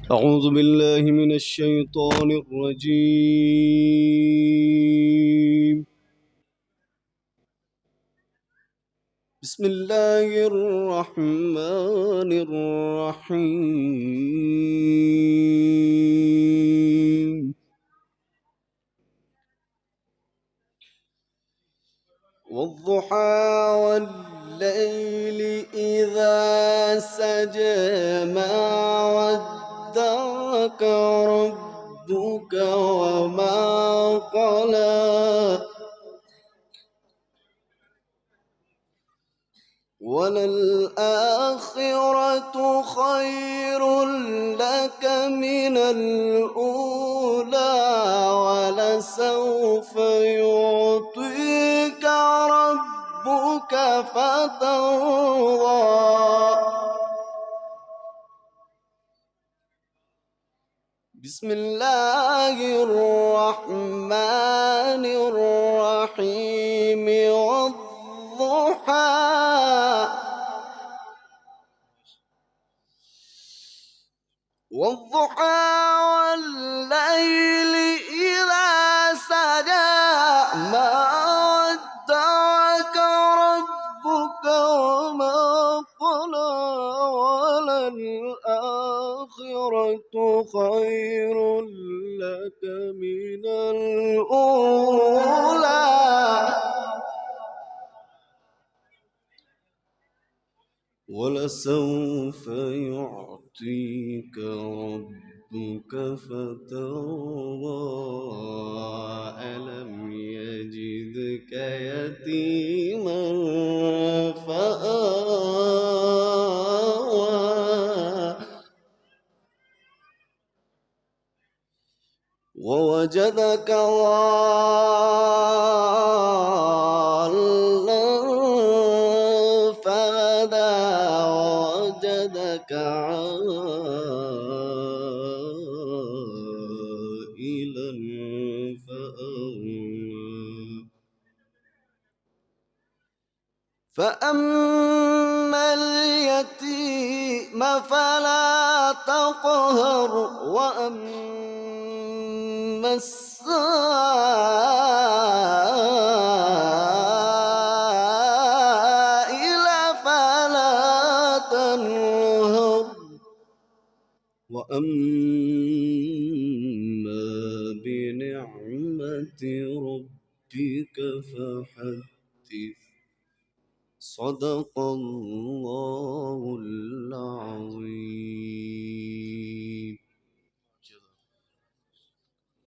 أعوذ بالله من الشيطان الرجيم. بسم الله الرحمن الرحيم. والضحى والليل إذا سجى ما ودعك ربك وما قلى وللآخرة خير لك من الأولى ولسوف يعطيك ربك فترضى. بسم الله الرحمن الرحيم. والضحى والليل إذا سجى ما ودعك ربك وما قلى وللآخرة خير لك من الأولى ولسوف يعطيك ربك فترضى. ألم يجدك يتيما فآوى ووجدك ضالا فهدى ووجدك عائلا فأغنى. فأما اليتيم فلا تقهر وأما السائل فلا تنهر وأما بنعمة ربك فحدث. صدق الله العظيم.